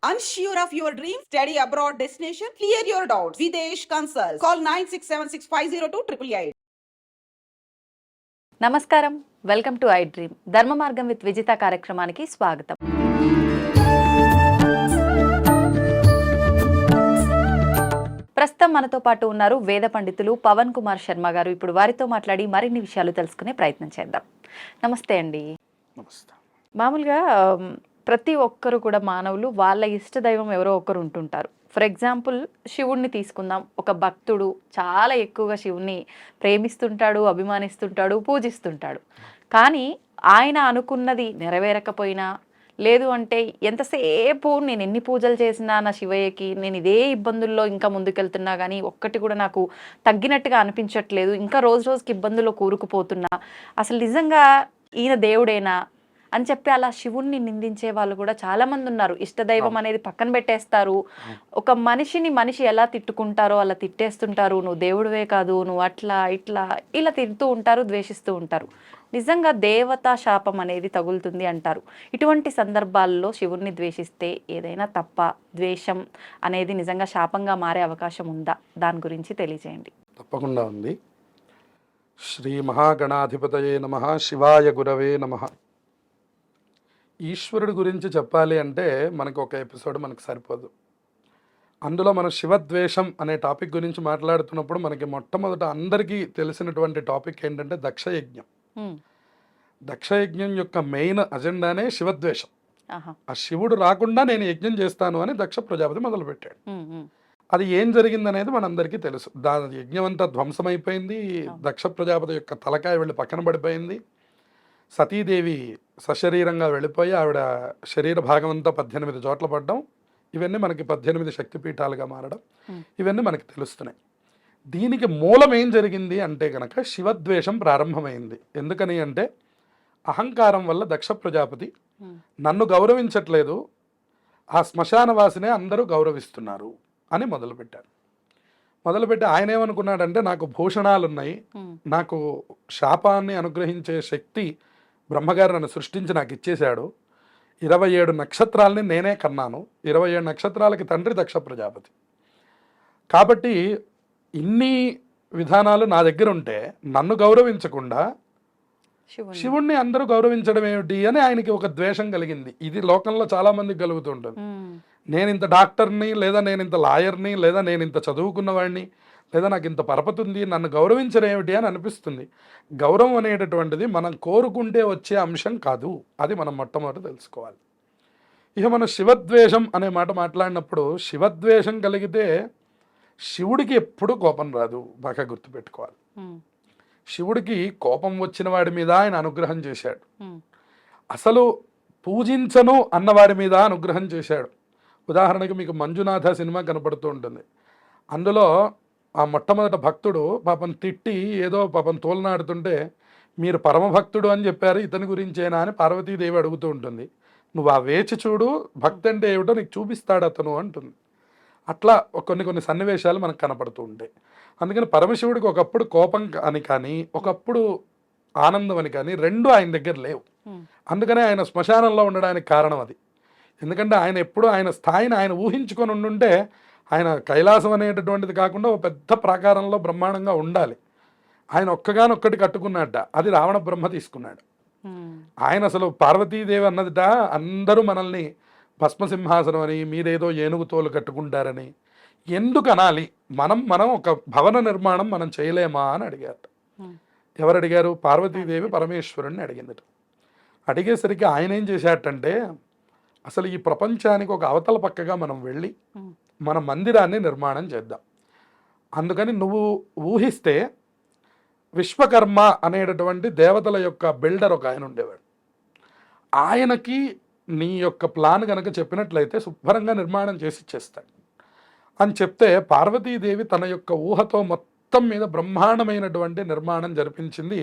Unsure of your dream? Study abroad destination? Clear your doubts. Videsh Consult. Call 9676502888. నమస్కారం, welcome to I dream. ధర్మ మార్గం with Vijitha కార్యక్రమానికి స్వాగతం. ప్రస్తుతం మనతో పాటు ఉన్నారు వేద పండితులు పవన్ కుమార్ శర్మ గారు. ఇప్పుడు వారితో మాట్లాడి మరిన్ని విషయాలు తెలుసుకునే ప్రయత్నం చేద్దాం. నమస్తే అండి. మామూలుగా ప్రతి ఒక్కరు కూడా మానవులు వాళ్ళ ఇష్ట దైవం ఎవరో ఒకరు ఉంటుంటారు. ఫర్ ఎగ్జాంపుల్ శివుణ్ణి తీసుకుందాం. ఒక భక్తుడు చాలా ఎక్కువగా శివుణ్ణి ప్రేమిస్తుంటాడు, అభిమానిస్తుంటాడు, పూజిస్తుంటాడు. కానీ ఆయన అనుకున్నది నెరవేరకపోయినా, లేదు అంటే ఎంతసేపు నేను ఎన్ని పూజలు చేసినా నా శివయ్యకి నేను ఇదే ఇబ్బందుల్లో ఇంకా ముందుకెళ్తున్నా కానీ ఒక్కటి కూడా నాకు తగ్గినట్టుగా అనిపించట్లేదు, ఇంకా రోజు రోజుకి ఇబ్బందుల్లో కూరుకుపోతున్నా, అసలు నిజంగా ఈయన దేవుడేనా అని చెప్పి అలా శివుణ్ణి నిందించే వాళ్ళు కూడా చాలా మంది ఉన్నారు. ఇష్టదైవం అనేది పక్కన పెట్టేస్తారు. ఒక మనిషిని మనిషి ఎలా తిట్టుకుంటారో అలా తిట్టేస్తుంటారు. నువ్వు దేవుడివే కాదు, నువ్వు అట్లా ఇట్లా ఇలా తిడుతూ ఉంటారు, ద్వేషిస్తూ ఉంటారు. నిజంగా దేవతా శాపం అనేది తగులుతుంది అంటారు. ఇటువంటి సందర్భాల్లో శివుణ్ణి ద్వేషిస్తే ఏదైనా తప్ప, ద్వేషం అనేది నిజంగా శాపంగా మారే అవకాశం ఉందా? దాని గురించి తెలియజేయండి. తప్పకుండా ఉంది. శ్రీ మహాగణాధిపతయే నమః. శివాయ గురవే నమః. ఈశ్వరుడి గురించి చెప్పాలి అంటే మనకు ఒక ఎపిసోడ్ మనకు సరిపోదు. అందులో మనం శివద్వేషం అనే టాపిక్ గురించి మాట్లాడుతున్నప్పుడు మనకి మొట్టమొదట అందరికీ తెలిసినటువంటి టాపిక్ ఏంటంటే దక్షయజ్ఞం. దక్షయజ్ఞం యొక్క మెయిన్ అజెండానే శివద్వేషం. ఆ శివుడు రాకుండా నేను యజ్ఞం చేస్తాను అని దక్ష ప్రజాపతి మొదలుపెట్టాడు. అది ఏం జరిగిందనేది మనందరికీ తెలుసు. దాని యజ్ఞం అంతా ధ్వంసమైపోయింది. దక్ష ప్రజాపతి యొక్క తలకాయ వెళ్ళి పక్కన పడిపోయింది. సతీదేవి సశరీరంగా వెళ్ళిపోయి ఆవిడ శరీర భాగం అంతా 18 చోట్ల పడ్డం, ఇవన్నీ మనకి 18 శక్తిపీఠాలుగా మారడం, ఇవన్నీ మనకి తెలుస్తున్నాయి. దీనికి మూలం ఏం జరిగింది అంటే కనుక శివద్వేషం ప్రారంభమైంది. ఎందుకని అంటే అహంకారం వల్ల దక్ష ప్రజాపతి నన్ను గౌరవించట్లేదు, ఆ శ్మశానవాసినే అందరూ గౌరవిస్తున్నారు అని మొదలుపెట్టారు. మొదలుపెట్టి ఆయన ఏమనుకున్నాడంటే నాకు భూషణాలు ఉన్నాయి, నాకు శాపాన్ని అనుగ్రహించే శక్తి బ్రహ్మగారు నన్ను సృష్టించి నాకు ఇచ్చేశాడు, 27 నక్షత్రాలని నేనే కన్నాను, 27 నక్షత్రాలకి తండ్రి దక్ష ప్రజాపతి, కాబట్టి ఇన్ని విధానాలు నా దగ్గర ఉంటే నన్ను గౌరవించకుండా శివుణ్ణి అందరూ గౌరవించడం ఏమిటి అని ఆయనకి ఒక ద్వేషం కలిగింది. ఇది లోకంలో చాలా మందికి కలుగుతుంటుంది. నేను ఇంత డాక్టర్ని, లేదా నేను ఇంత లాయర్ని, లేదా నేను ఇంత చదువుకున్నవాడిని, లేదా నాకు ఇంత పరపతి ఉంది, నన్ను గౌరవించడం ఏమిటి అని అనిపిస్తుంది. గౌరవం అనేటటువంటిది మనం కోరుకుంటే వచ్చే అంశం కాదు. అది మనం మొట్టమొదటి తెలుసుకోవాలి. ఇక మనం శివద్వేషం అనే మాట మాట్లాడినప్పుడు శివద్వేషం కలిగితే శివుడికి ఎప్పుడూ కోపం రాదు, బాగా గుర్తుపెట్టుకోవాలి. శివుడికి కోపం వచ్చిన వాడి మీద ఆయన అనుగ్రహం చేశాడు. అసలు పూజించను అన్నవాడి మీద అనుగ్రహం చేశాడు. ఉదాహరణకు మీకు మంజునాథ సినిమా కనపడుతూ ఉంటుంది. అందులో ఆ మొట్టమొదట భక్తుడు పాపం తిట్టి ఏదో పాపం తోలనాడుతుంటే మీరు పరమభక్తుడు అని చెప్పారు, ఇతని గురించేనా అని పార్వతీదేవి అడుగుతూ ఉంటుంది. నువ్వు ఆ వేచి చూడు, భక్తి అంటే ఏమిటో నీకు చూపిస్తాడు అతను అంటుంది. అట్లా కొన్ని సన్నివేశాలు మనకు కనపడుతూ ఉంటాయి. అందుకని పరమశివుడికి ఒకప్పుడు కోపం అని కానీ ఒకప్పుడు ఆనందం అని కానీ రెండు ఆయన దగ్గర లేవు. అందుకనే ఆయన శ్మశానంలో ఉండడానికి కారణం అది. ఎందుకంటే ఆయన ఎప్పుడు ఆయన స్థాయిని ఆయన ఊహించుకొని ఉండుంటే ఆయన కైలాసం అనేటటువంటిది కాకుండా ఒక పెద్ద ప్రాకారంలో బ్రహ్మాండంగా ఉండాలి. ఆయన ఒక్కగానొక్కటి కట్టుకున్నట్ట, అది రావణ బ్రహ్మ తీసుకున్నాడు. ఆయన అసలు పార్వతీదేవి అన్నదిట అందరూ మనల్ని భస్మసింహాసనం అని, మీరేదో ఏనుగు తోలు కట్టుకుంటారని ఎందుకు అనాలి, మనం ఒక భవన నిర్మాణం మనం చేయలేమా అని అడిగారు. ఎవరు అడిగారు? పార్వతీదేవి పరమేశ్వరుణ్ణి అడిగిందట. అడిగేసరికి ఆయన ఏం చేశాటంటే అసలు ఈ ప్రపంచానికి ఒక అవతల పక్కగా మనం వెళ్ళి మన మందిరాన్ని నిర్మాణం చేద్దాం. అందుకని నువ్వు ఊహిస్తే విశ్వకర్మ అనేటటువంటి దేవతల యొక్క బిల్డర్ ఒక ఆయన ఉండేవాడు. ఆయనకి నీ యొక్క ప్లాన్ కనుక చెప్పినట్లయితే శుభ్రంగా నిర్మాణం చేసి ఇచ్చేస్తాడు అని చెప్తే పార్వతీదేవి తన యొక్క ఊహతో మొత్తం మీద బ్రహ్మాండమైనటువంటి నిర్మాణం జరిపించింది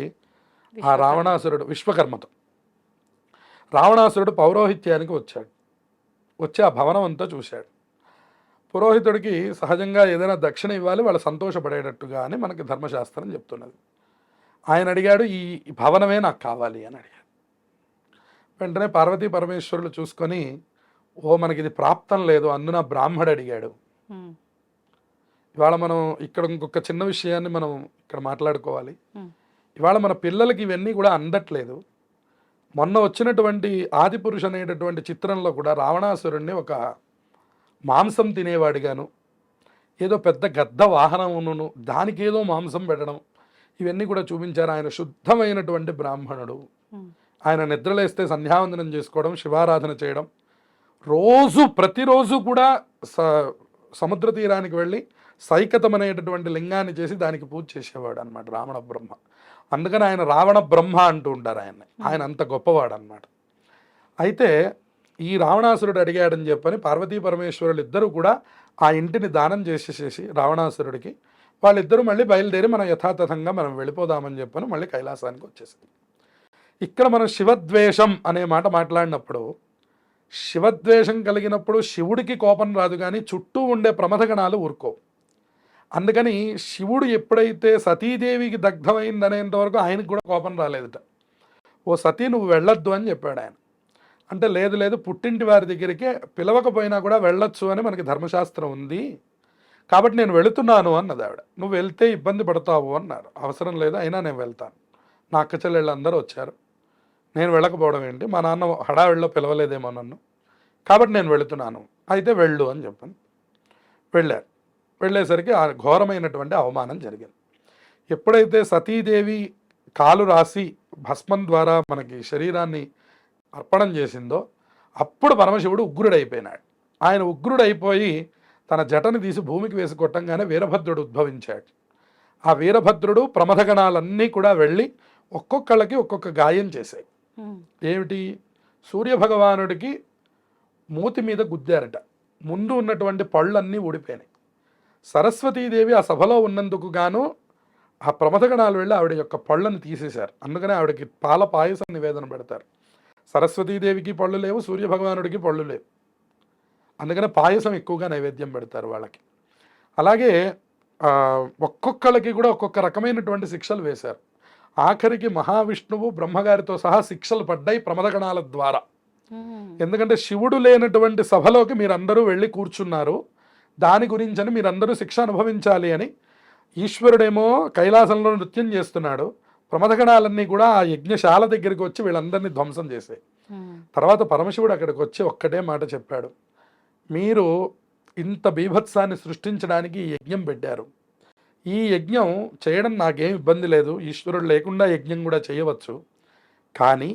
ఆ రావణాసురుడు విశ్వకర్మతో. రావణాసురుడు పౌరోహిత్యానికి వచ్చాడు. వచ్చి ఆ భవనం అంతా చూశాడు. పురోహితుడికి సహజంగా ఏదైనా దక్షిణ ఇవ్వాలి, వాళ్ళు సంతోషపడేటట్టుగా అని మనకి ధర్మశాస్త్రం చెప్తున్నది. ఆయన అడిగాడు, ఈ భవనమే నాకు కావాలి అని అడిగాడు. వెంటనే పార్వతీ పరమేశ్వరులు చూసుకొని ఓ మనకి ఇది ప్రాప్తం లేదు అందున బ్రాహ్మడు అడిగాడు. ఉమ్, ఇవాళ మనం ఇక్కడ ఇంకొక చిన్న విషయాన్ని మనం ఇక్కడ మాట్లాడుకోవాలి. ఉమ్, ఇవాళ మన పిల్లలకి ఇవన్నీ కూడా అందట్లేదు. మొన్న వచ్చినటువంటి ఆదిపురుష్ అనేటటువంటి చిత్రంలో కూడా రావణాసురుణ్ణి ఒక మాంసం తినేవాడిగాను, ఏదో పెద్ద గద్ద వాహనమును దానికి ఏదో మాంసం పెట్టడం, ఇవన్నీ కూడా చూపించారు. ఆయన శుద్ధమైనటువంటి బ్రాహ్మణుడు. ఉమ్, ఆయన నిద్రలేస్తే సంధ్యావందనం చేసుకోవడం, శివారాధన చేయడం, ప్రతిరోజు కూడా సముద్ర తీరానికి వెళ్ళి సైకతం అనేటటువంటి లింగాన్ని చేసి దానికి పూజ చేసేవాడు అనమాట రావణ బ్రహ్మ. అందుకని ఆయన రావణ బ్రహ్మ అంటూ ఉంటారు ఆయన్ని. ఆయన అంత గొప్పవాడు అనమాట. అయితే ఈ రావణాసురుడు అడిగాడని చెప్పని పార్వతీ పరమేశ్వరులు ఇద్దరు కూడా ఆ ఇంటిని దానం చేసేసేసి రావణాసురుడికి వాళ్ళిద్దరూ మళ్ళీ బయలుదేరి మనం యథాతథంగా మనం వెళ్ళిపోదామని చెప్పని మళ్ళీ కైలాసానికి వచ్చేసింది. ఇక్కడ మనం శివద్వేషం అనే మాట మాట్లాడినప్పుడు, శివద్వేషం కలిగినప్పుడు శివుడికి కోపం రాదు, కానీ చుట్టూ ఉండే ప్రమథగణాలు ఊరుకోవు. అందుకని శివుడు ఎప్పుడైతే సతీదేవికి దగ్ధమైందనేంత వరకు ఆయనకు కూడా కోపం రాలేదుట. ఓ సతీ నువ్వు వెళ్ళొద్దు అని చెప్పాడు ఆయన. అంటే లేదు లేదు, పుట్టింటి వారి దగ్గరికి పిలవకపోయినా కూడా వెళ్ళొచ్చు అని మనకి ధర్మశాస్త్రం ఉంది, కాబట్టి నేను వెళుతున్నాను అన్నది ఆవిడ. నువ్వు వెళ్తే ఇబ్బంది పడతావు అన్నారు. అవసరం లేదు, అయినా నేను వెళ్తాను, నా అక్క చెల్లెళ్ళు అందరూ వచ్చారు, నేను వెళ్ళకపోవడం ఏంటి, మా నాన్న హడావిడిలో పిలవలేదేమో నన్ను, కాబట్టి నేను వెళుతున్నాను, అయితే వెళ్ళు అని చెప్పాను. వెళ్ళారు. వెళ్ళేసరికి ఆ ఘోరమైనటువంటి అవమానం జరిగింది. ఎప్పుడైతే సతీదేవి కాలు రాసి భస్మం ద్వారా మనకి శరీరాన్ని అర్పణం చేసిందో అప్పుడు పరమశివుడు ఉగ్రుడైపోయినాడు. ఆయన ఉగ్రుడైపోయి తన జటని తీసి భూమికి వేసి కొట్టంగానే వీరభద్రుడు ఉద్భవించాడు. ఆ వీరభద్రుడు ప్రమథగణాలన్నీ కూడా వెళ్ళి ఒక్కొక్కళ్ళకి ఒక్కొక్క గాయం చేశాయి. ఏమిటి? సూర్యభగవానుడికి మూతి మీద గుద్దారట, ముందు ఉన్నటువంటి పళ్ళన్నీ ఊడిపోయినాయి. సరస్వతీదేవి ఆ సభలో ఉన్నందుకు గాను ఆ ప్రమథగణాలు వెళ్ళి ఆవిడ యొక్క పళ్ళను తీసేశారు. అందుకనే ఆవిడకి పాల పాయసం నివేదన పెడతారు. సరస్వతీదేవికి పళ్ళు లేవు, సూర్యభగవానుడికి పళ్ళు లేవు, అందుకనే పాయసం ఎక్కువగా నైవేద్యం పెడతారు వాళ్ళకి. అలాగే ఒక్కొక్కళ్ళకి కూడా ఒక్కొక్క రకమైనటువంటి శిక్షలు వేశారు. ఆఖరికి మహావిష్ణువు బ్రహ్మగారితో సహా శిక్షలు పడ్డాయి ప్రమథగణాల ద్వారా. ఎందుకంటే శివుడు లేనటువంటి సభలోకి మీరందరూ వెళ్ళి కూర్చున్నారు, దాని గురించని మీరందరూ శిక్ష అనుభవించాలి అని ఈశ్వరుడేమో కైలాసంలో నృత్యం చేస్తున్నాడు, ప్రమథగణాలన్నీ కూడా ఆ యజ్ఞశాల దగ్గరికి వచ్చి వీళ్ళందరినీ ధ్వంసం చేశాయి. తర్వాత పరమశివుడు అక్కడికి వచ్చి ఒక్కటే మాట చెప్పాడు, మీరు ఇంత బీభత్సాన్ని సృష్టించడానికి ఈ యజ్ఞం పెట్టారు, ఈ యజ్ఞం చేయడం నాకేం ఇబ్బంది లేదు, ఈశ్వరుడు లేకుండా యజ్ఞం కూడా చేయవచ్చు, కానీ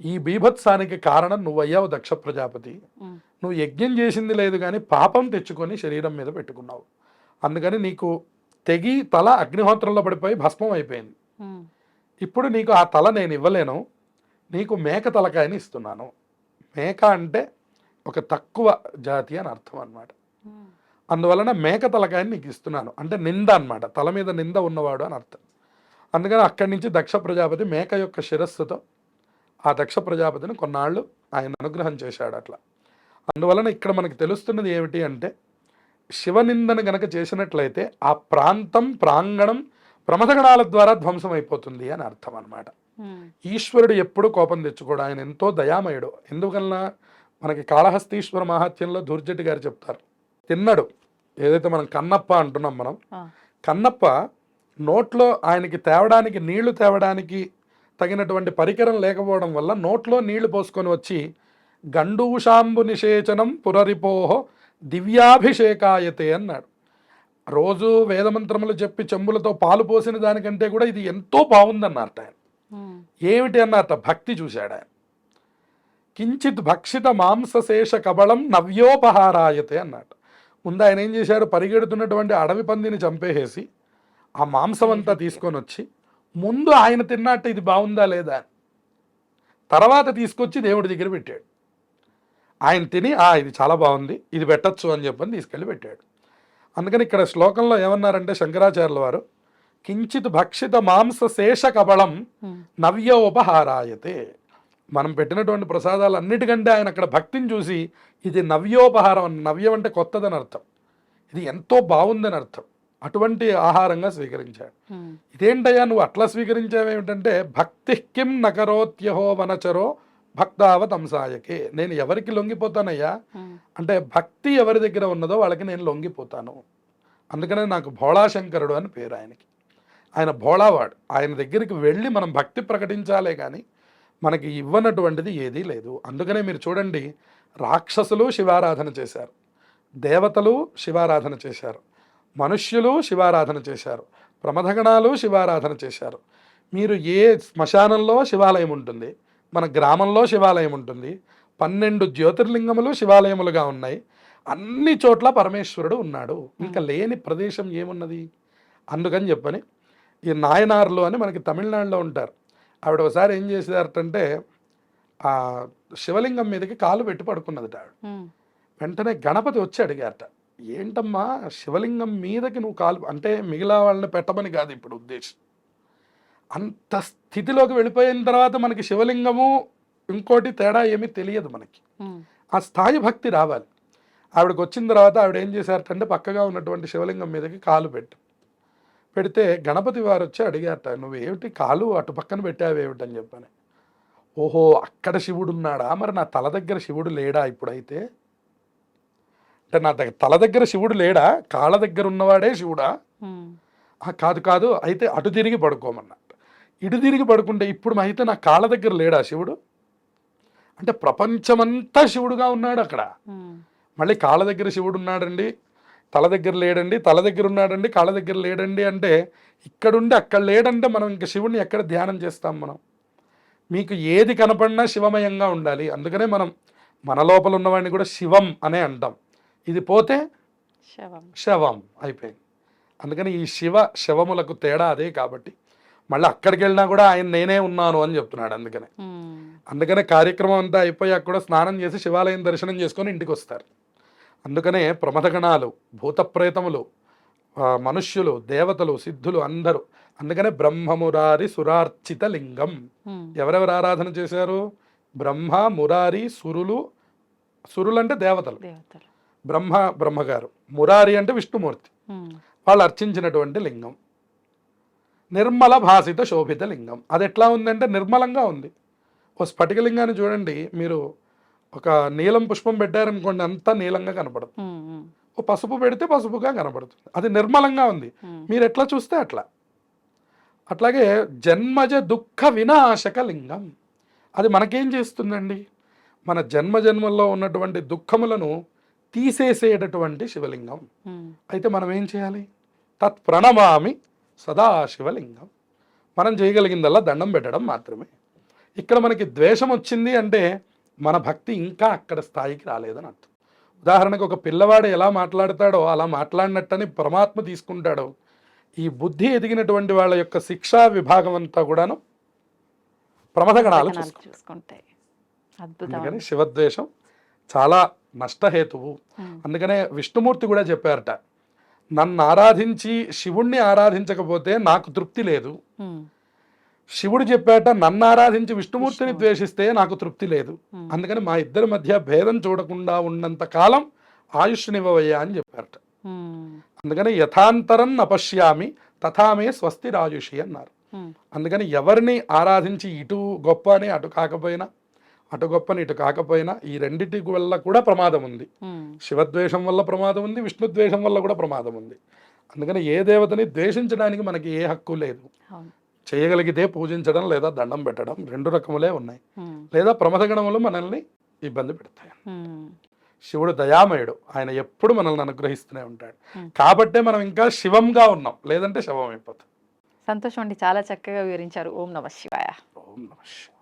ఈ బీభత్సానికి కారణం నువ్వయ్యావు దక్ష ప్రజాపతి. నువ్వు యజ్ఞం చేసింది లేదు కానీ పాపం తెచ్చుకొని శరీరం మీద పెట్టుకున్నావు, అందుకని నీకు తెగి తల అగ్నిహోత్రంలో పడిపోయి భస్మం అయిపోయింది. ఇప్పుడు నీకు ఆ తల నేను ఇవ్వలేను, నీకు మేక తలకాయని ఇస్తున్నాను. మేక అంటే ఒక తక్కువ జాతి అని అర్థం అన్నమాట. అందువలన మేక తలకాయని నీకు ఇస్తున్నాను అంటే నింద అన్నమాట, తల మీద నింద ఉన్నవాడు అని అర్థం. అందుకని అక్కడి నుంచి దక్ష ప్రజాపతి మేక యొక్క శిరస్సుతో ఆ దక్ష ప్రజాపతిని కొన్నాళ్ళు ఆయన అనుగ్రహం చేశాడు అట్లా. అందువలన ఇక్కడ మనకి తెలుస్తున్నది ఏమిటి అంటే, శివనిందను గనక చేసినట్లయితే ఆ ప్రాంతం ప్రాంగణం ప్రమథగణాల ద్వారా ధ్వంసం అయిపోతుంది అని అర్థం అన్నమాట. ఈశ్వరుడు ఎప్పుడు కోపం తెచ్చుకోడు, ఆయన ఎంతో దయామయుడు. ఎందుకన్నా మనకి కాళహస్తీశ్వర మహాత్యంలో దుర్జటి గారు చెప్తారు, తిన్నాడు ఏదైతే మనం కన్నప్ప అంటున్నాం, మనం కన్నప్ప నోట్లో ఆయనకి తేవడానికి నీళ్లు తేవడానికి తగినటువంటి పరికరం లేకపోవడం వల్ల నోట్లో నీళ్లు పోసుకొని వచ్చి గండూషాంబు నిషేచనం పురరిపోహో దివ్యాభిషేకాయతే అన్నాడు. రోజు వేదమంత్రములు చెప్పి చెంబులతో పాలు పోసిన దానికంటే కూడా ఇది ఎంతో బాగుందన్నట్టు ఆయన. ఏమిటి అన్నట్ట? భక్తి చూశాడు ఆయన. కించిత్ భక్షిత మాంసశేష కబళం నవ్యోపహారాయతే అన్నట్టు. ముందు ఆయన ఏం చేశాడు? పరిగెడుతున్నటువంటి అడవి పందిని చంపేసేసి ఆ మాంసం అంతా తీసుకొని వచ్చి ముందు ఆయన తిన్నట్టు ఇది బాగుందా లేదా అని తర్వాత తీసుకొచ్చి దేవుడి దగ్గర పెట్టాడు. ఆయన తిని ఇది చాలా బాగుంది, ఇది పెట్టచ్చు అని చెప్పని తీసుకెళ్ళి పెట్టాడు. అందుకని ఇక్కడ శ్లోకంలో ఏమన్నారంటే శంకరాచార్యుల వారు, కించిత్ భక్షిత మాంస శేష కబళం నవ్యోపహారాయతే. మనం పెట్టినటువంటి ప్రసాదాలు అన్నిటికంటే ఆయన అక్కడ భక్తిని చూసి ఇది నవ్యోపహారం, నవ్యం అంటే కొత్తదని అర్థం, ఇది ఎంతో బాగుందని అర్థం, అటువంటి ఆహారంగా స్వీకరించాడు. ఇదేంటయ్యా నువ్వు అట్లా స్వీకరించావేమిటంటే, భక్తి కిం నకరోత్యహో వనచరో భక్తావతంసాయకే, నేను ఎవరికి లొంగిపోతానయ్యా అంటే భక్తి ఎవరి దగ్గర ఉన్నదో వాళ్ళకి నేను లొంగిపోతాను. అందుకనే నాకు భోళాశంకరుడు అని పేరు ఆయనకి. ఆయన భోళావాడు. ఆయన దగ్గరికి వెళ్ళి మనం భక్తి ప్రకటించాలే కానీ మనకి ఇవ్వనటువంటిది ఏదీ లేదు. అందుకనే మీరు చూడండి, రాక్షసులు శివారాధన చేశారు, దేవతలు శివారాధన చేశారు, మనుష్యులు శివారాధన చేశారు, ప్రమథగణాలు శివారాధన చేశారు. మీరు ఏ శ్మశానంలో శివాలయం ఉంటుంది, మన గ్రామంలో శివాలయం ఉంటుంది, 12 జ్యోతిర్లింగములు శివాలయములుగా ఉన్నాయి, అన్ని చోట్ల పరమేశ్వరుడు ఉన్నాడు. ఇంకా లేని ప్రదేశం ఏమున్నది? అందుకని చెప్పని ఈ నాయనార్లు అని మనకి తమిళనాడులో ఉంటారు. ఆవిడ ఒకసారి ఏం చేసేదారంటే ఆ శివలింగం మీదకి కాలు పెట్టి పడుకున్నది ఆవిడ. వెంటనే గణపతి వచ్చి అడిగారట, ఏంటమ్మా శివలింగం మీదకి నువ్వు కాలు, అంటే మిగిలిన వాళ్ళని పెట్టమని కాదు ఇప్పుడు ఉద్దేశం. అంత స్థితిలోకి వెళ్ళిపోయిన తర్వాత మనకి శివలింగము ఇంకోటి తేడా ఏమీ తెలియదు మనకి. ఆ స్థాయి భక్తి రావాలి. ఆవిడకి వచ్చిన తర్వాత ఆవిడ ఏం చేశారటంటే పక్కగా ఉన్నటువంటి శివలింగం మీదకి కాలు పెడితే గణపతి వారు వచ్చి అడిగారట, నువ్వేమిటి కాలు అటు పక్కన పెట్టావేమిటని చెప్పని. ఓహో, అక్కడ శివుడు ఉన్నాడా, మరి నా తల దగ్గర శివుడు లేడా ఇప్పుడైతే? అంటే నా తల దగ్గర శివుడు లేడా, కాళ్ళ దగ్గర ఉన్నవాడే శివుడా? కాదు కాదు, అయితే అటు తిరిగి పడుకోమన్నట్టు. ఇటు తిరిగి పడుకుంటే ఇప్పుడు అయితే నా కాళ్ళ దగ్గర లేడా శివుడు? అంటే ప్రపంచమంతా శివుడుగా ఉన్నాడు అక్కడ. మళ్ళీ కాళ్ళ దగ్గర శివుడు ఉన్నాడండి, తల దగ్గర లేడండి, తల దగ్గర ఉన్నాడండి, కాళ్ళ దగ్గర లేడండి అంటే ఇక్కడుండి అక్కడ లేడంటే మనం ఇంకా శివుడిని ఎక్కడ ధ్యానం చేస్తాం మనం? మీకు ఏది కనపడినా శివమయంగా ఉండాలి. అందుకనే మనం మన లోపల ఉన్నవాడిని కూడా శివం అనే అంటాం. ఇది పోతే శవం అయిపోయింది. అందుకని ఈ శవములకు తేడా అదే. కాబట్టి మళ్ళీ అక్కడికి వెళ్ళినా కూడా ఆయన నేనే ఉన్నాను అని చెప్తున్నాడు. అందుకనే కార్యక్రమం అంతా అయిపోయాక కూడా స్నానం చేసి శివాలయం దర్శనం చేసుకొని ఇంటికి వస్తారు. అందుకనే ప్రమథగణాలు, భూతప్రేతములు, మనుష్యులు, దేవతలు, సిద్ధులు అందరూ. అందుకనే బ్రహ్మమురారి సురార్చిత లింగం. ఎవరెవరు ఆరాధన చేశారు? బ్రహ్మ, మురారి, సురులు. సురులు అంటే దేవతలు, బ్రహ్మగారు. మురారి అంటే విష్ణుమూర్తి. వాళ్ళు అర్చించినటువంటి లింగం. నిర్మల భాసిత శోభిత లింగం. అది ఎట్లా ఉందంటే నిర్మలంగా ఉంది. ఓ స్ఫటికలింగాన్ని చూడండి మీరు, ఒక నీలం పుష్పం పెట్టారనుకోండి అంతా నీలంగా కనపడుతుంది. ఓ పసుపు పెడితే పసుపుగా కనపడుతుంది. అది నిర్మలంగా ఉంది. మీరు ఎట్లా చూస్తే అట్లా. అట్లాగే జన్మజ దుఃఖ వినాశక లింగం. అది మనకేం చేస్తుందండి? మన జన్మల్లో ఉన్నటువంటి దుఃఖములను తీసేసేటటువంటి శివలింగం. అయితే మనం ఏం చేయాలి? తత్ ప్రణమామి సదాశివలింగం. మనం చేయగలిగిందల్లా దండం పెట్టడం మాత్రమే. ఇక్కడ మనకి ద్వేషం వచ్చింది అంటే మన భక్తి ఇంకా అక్కడ స్థాయికి రాలేదని అర్థం. ఉదాహరణకు ఒక పిల్లవాడు ఎలా మాట్లాడతాడో అలా మాట్లాడినట్టని పరమాత్మ తీసుకుంటాడో, ఈ బుద్ధి ఎదిగినటువంటి వాళ్ళ యొక్క శిక్షా విభాగం అంతా కూడాను ప్రమథగణాలు చూసుకుంటాయి. అందుకని శివద్వేషం చాలా నష్టహేతువు. అందుకనే విష్ణుమూర్తి కూడా చెప్పారట, నన్ను ఆరాధించి శివుణ్ణి ఆరాధించకపోతే నాకు తృప్తి లేదు. శివుడు చెప్పాట, నన్ను ఆరాధించి విష్ణుమూర్తిని ద్వేషిస్తే నాకు తృప్తి లేదు. అందుకని మా ఇద్దరి మధ్య భేదం చూడకుండా ఉన్నంత కాలం ఆయుష్నివ్వవయ్యా అని చెప్పారట. అందుకని యథాంతరం నపశ్యామి తథామే స్వస్తి రాయుషి అన్నారు. అందుకని ఎవరిని ఆరాధించి ఇటు గొప్ప అని అటు కాకపోయినా, అటు గొప్పని ఇటు కాకపోయినా, ఈ రెండిటి వల్ల కూడా ప్రమాదం ఉంది. శివద్వేషం వల్ల ప్రమాదం ఉంది, విష్ణుద్వేషం వల్ల కూడా ప్రమాదం ఉంది. అందుకని ఏ దేవతని ద్వేషించడానికి మనకి ఏ హక్కు లేదు. చేయగలిగితే పూజించడం లేదా దండం పెట్టడం, 2 రకములే ఉన్నాయి. లేదా ప్రమథగణములు మనల్ని ఇబ్బంది పెడతాయి. శివుడు దయామయుడు, ఆయన ఎప్పుడు మనల్ని అనుగ్రహిస్తూనే ఉంటాడు. కాబట్టే మనం ఇంకా శివంగా ఉన్నాం, లేదంటే శవం అయిపోతాం. సంతోషం అండి, చాలా చక్కగా వివరించారు. ఓం నమః శివాయ. ఓం నమః శివాయ.